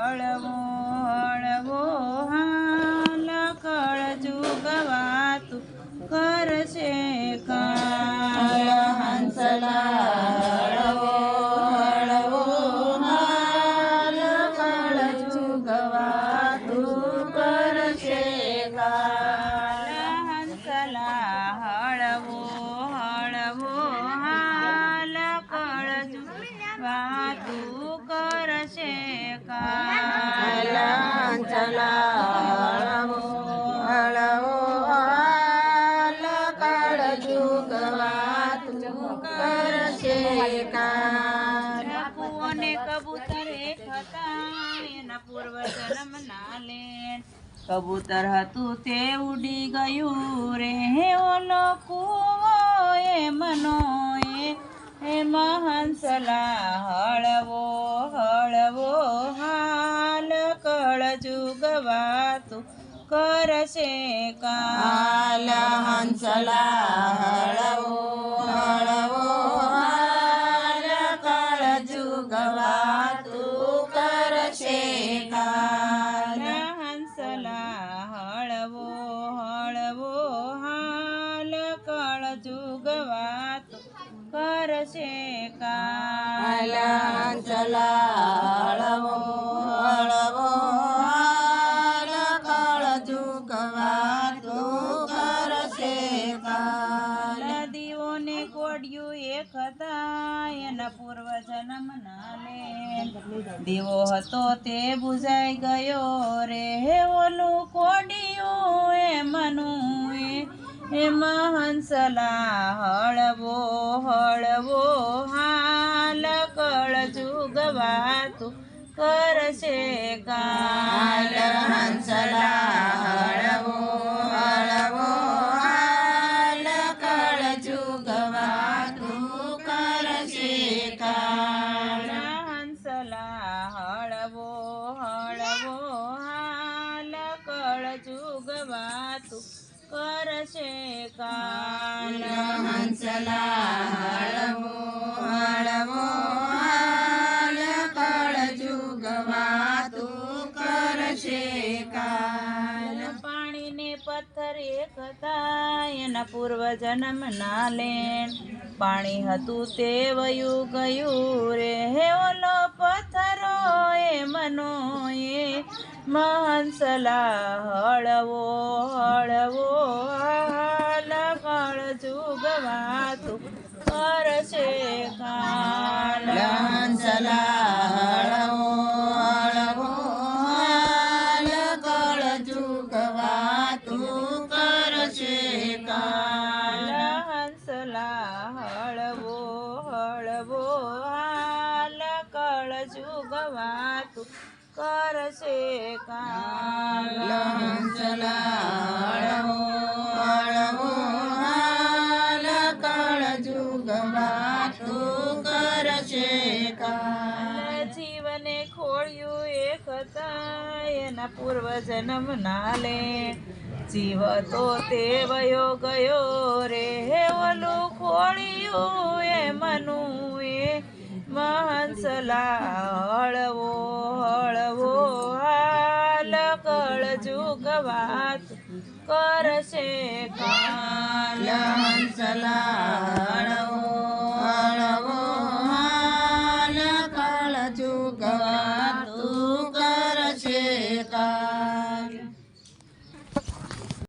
હળવો હળવો હાલ કળજુગવાતું કરશે કાલ હંસલા હળવો હાલ કળજુગવાતું કરશે કાલ હંસલા હળવો હળવો હાલ કળજુગવાતું કરશે કાલ હંસલા હળવો હાલ કળજુગવાતું કરશે કાલ અને કબૂતર એક હતા એના પૂર્વજન્મના લેણ કબૂતર હતું તે ઉડી ગયું રે ઓલો કૂવો મનો એમાં હંસલા હળવો હળવો હાલ કળજુગવાતું કરશે કાલ હંસલા હળવો હળવો હાલ કળજુગવાતું કરશે કાલ હંસલા હળવો હળવો હાલ કળજુગવાતું કરશે કાલ હંસલા હળવો હળવો હાલ કળજુગવાતું કરશે કાલ નદીઓને કોડિયું એક હતા એના પૂર્વજન્મના લેણ દીવો હતો તે બુઝાઈ ગયો રે ઓલું કોડિયું મનું એમાં હંસલા હળવો હળવો હાલ કળજુગવાતું કરશે કાલ હંસલા હળવો હળવો હાલ કળજુગવાતું કરશે કાલ હંસલા હળવો હળવો હાલ કળજુગવાતું કરશે કાલ હંસલા હળવો હળવો હાલ કળજુગવાતું કરશે કાલ પાણીને પથ્થર એક હતા એના પૂર્વજન્મના લેણ પાણી હતું તે વયું ગયું રે ઓલો પથ્થરો મનો હંસલા હળવો હળવો હાલ કળજુગવાતું કરશે કાલ હંસલા હળવો હળવો હાલ કળજુગવાતું કરશે કાલ હંસલા હળવો હળવો હાલ કળજુગવાતું કરશે કાલ હંસલા હળવો હળવો હાલ કળજુગવાતું કરશે કાલ જીવને ખોળ્યું એક હતા એના પૂર્વજન્મના લેણ જીવ તો તે વયો ગયો રે ઓલું ખોળ્યું મનું હંસલા હળવો હળવો હાલ કળજુગવાતું કરશે કાલ હંસલા